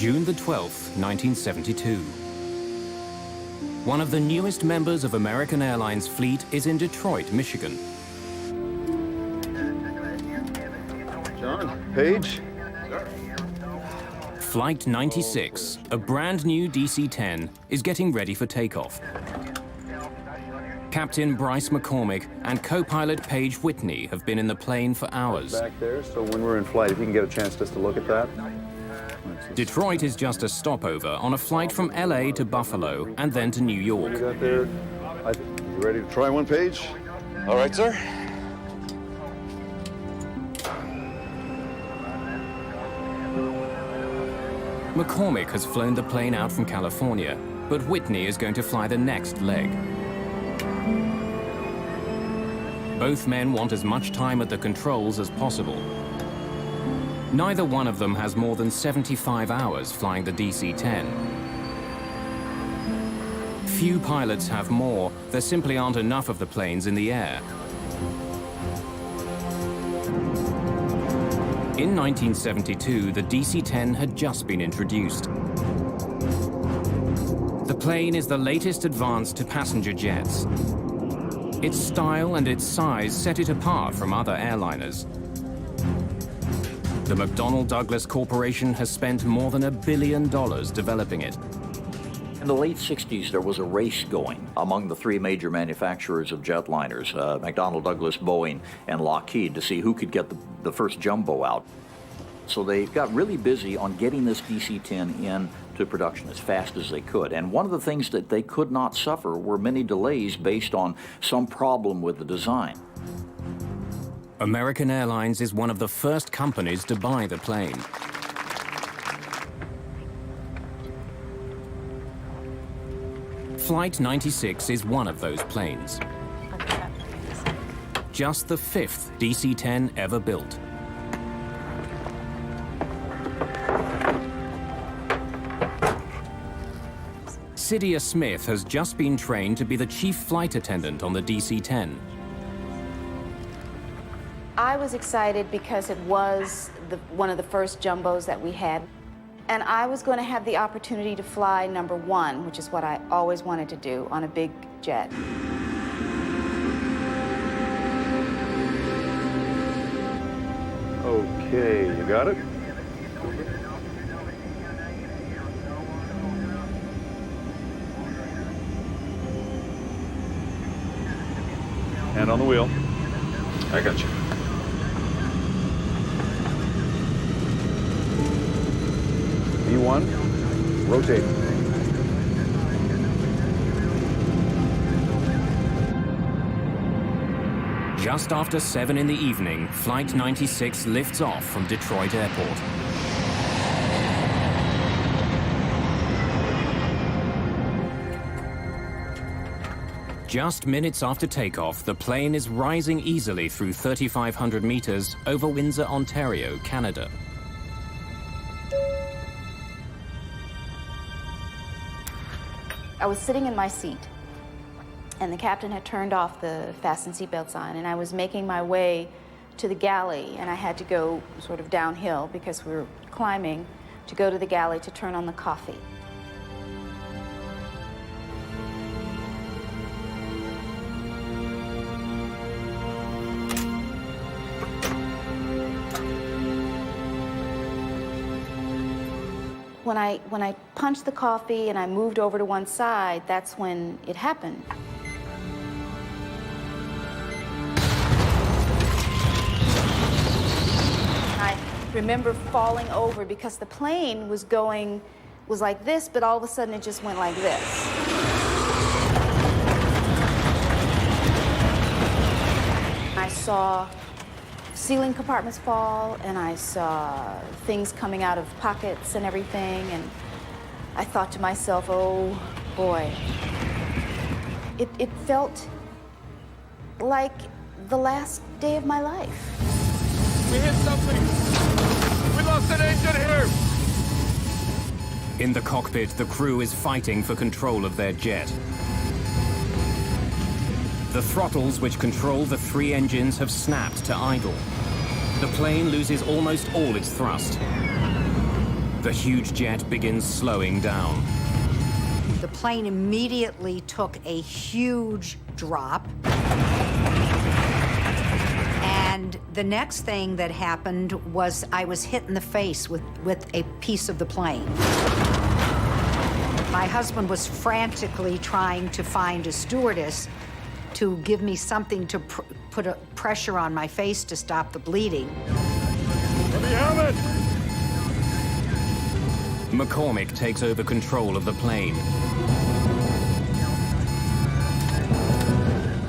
June the 12th, 1972. One of the newest members of American Airlines fleet is in Detroit, Michigan. John, Paige. Flight 96, a brand new DC-10, is getting ready for takeoff. Captain Bryce McCormick and co-pilot Paige Whitney have been in the plane for hours. Back there, so when we're in flight, if you can get a chance just to look at that. Detroit is just a stopover on a flight from LA to Buffalo and then to New What York. you got there? You ready to try one, Paige? All right, sir. McCormick has flown the plane out from California, but Whitney is going to fly the next leg. Both men want as much time at the controls as possible. Neither one of them has more than 75 hours flying the DC-10. Few pilots have more. There simply aren't enough of the planes in the air. In 1972, the DC-10 had just been introduced. The plane is the latest advance to passenger jets. Its style and its size set it apart from other airliners. The McDonnell Douglas Corporation has spent more than $1 billion developing it. In the late 60s, there was a race going among the three major manufacturers of jetliners, McDonnell Douglas, Boeing, and Lockheed, to see who could get the first jumbo out. So they got really busy on getting this DC-10 into production as fast as they could. And one of the things that they could not suffer were many delays based on some problem with the design. American Airlines is one of the first companies to buy the plane. Flight 96 is one of those planes. Just the 5th DC-10 ever built. Cydia Smith has just been trained to be the chief flight attendant on the DC-10. I was excited because it was one of the first jumbos that we had. And I was going to have the opportunity to fly number 1, which is what I always wanted to do on a big jet. Okay, you got it? Hand on the wheel. I got you. V1, rotate. Just after 7 in the evening, Flight 96 lifts off from Detroit Airport. Just minutes after takeoff, the plane is rising easily through 3,500 meters over Windsor, Ontario, Canada. I was sitting in my seat, and the captain had turned off the fasten seatbelt sign, and I was making my way to the galley, and I had to go sort of downhill because we were climbing to go to the galley to turn on the coffee. When I punched the coffee and I moved over to one side, that's when it happened. I remember falling over because the plane was like this, but all of a sudden it just went like this. I saw ceiling compartments fall, and I saw things coming out of pockets and everything, and I thought to myself, oh boy. It felt like the last day of my life. We hit something. We lost an engine here. In the cockpit, the crew is fighting for control of their jet. The throttles which control the 3 engines have snapped to idle. The plane loses almost all its thrust. The huge jet begins slowing down. The plane immediately took a huge drop. And the next thing that happened was I was hit in the face with a piece of the plane. My husband was frantically trying to find a stewardess to give me something to put a pressure on my face to stop the bleeding. Let me have it! McCormick takes over control of the plane.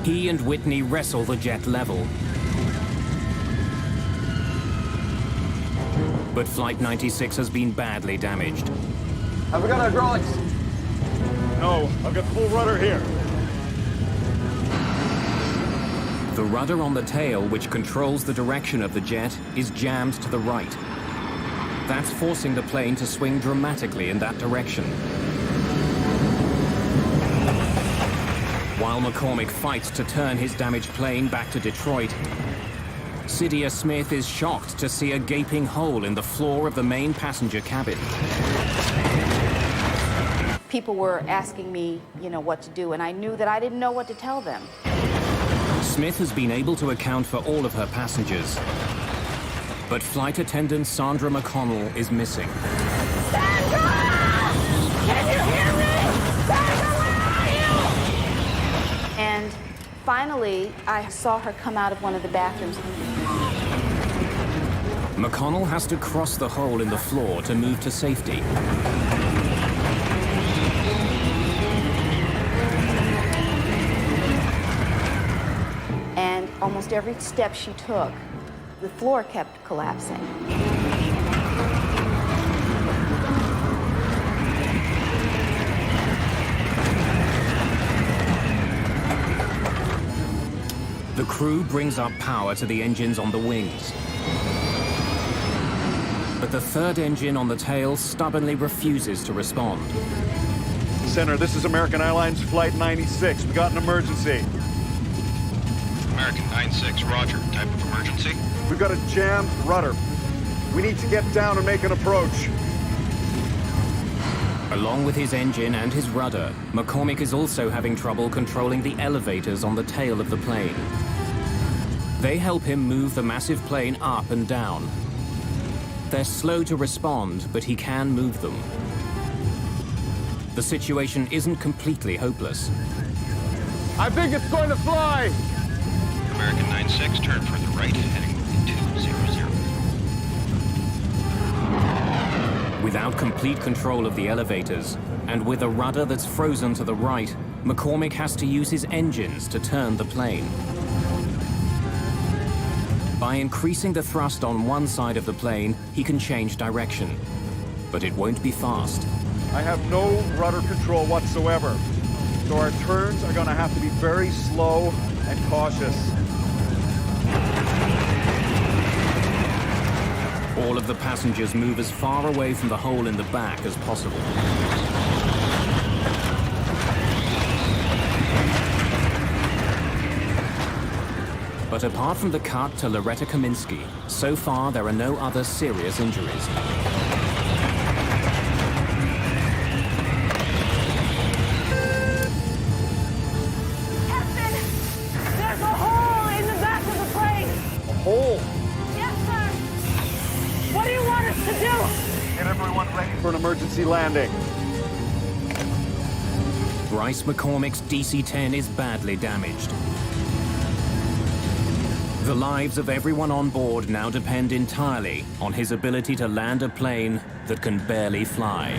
He and Whitney wrestle the jet level. But Flight 96 has been badly damaged. Have we got hydraulics? No, I've got full rudder here. The rudder on the tail, which controls the direction of the jet, is jammed to the right. That's forcing the plane to swing dramatically in that direction. While McCormick fights to turn his damaged plane back to Detroit, Cydia Smith is shocked to see a gaping hole in the floor of the main passenger cabin. People were asking me, what to do, and I knew that I didn't know what to tell them. Smith has been able to account for all of her passengers. But flight attendant Sandra McConnell is missing. Sandra! Can you hear me? Sandra, where are you? And finally, I saw her come out of one of the bathrooms. McConnell has to cross the hole in the floor to move to safety. And almost every step she took, the floor kept collapsing. The crew brings up power to the engines on the wings. But the third engine on the tail stubbornly refuses to respond. Center, this is American Airlines Flight 96. We got an emergency. American 96, roger. Type of emergency? We've got a jammed rudder. We need to get down and make an approach. Along with his engine and his rudder, McCormick is also having trouble controlling the elevators on the tail of the plane. They help him move the massive plane up and down. They're slow to respond, but he can move them. The situation isn't completely hopeless. I think it's going to fly! American 96, turn further right, heading 200. Without complete control of the elevators, and with a rudder that's frozen to the right, McCormick has to use his engines to turn the plane. By increasing the thrust on one side of the plane, he can change direction. But it won't be fast. I have no rudder control whatsoever. So our turns are going to have to be very slow and cautious. All of the passengers move as far away from the hole in the back as possible. But apart from the cut to Loretta Kaminsky, so far there are no other serious injuries. Captain, there's a hole in the back of the plane. A hole. Yes, sir. What do you want us to do? Get everyone ready for an emergency landing. Bryce McCormick's DC-10 is badly damaged. The lives of everyone on board now depend entirely on his ability to land a plane that can barely fly.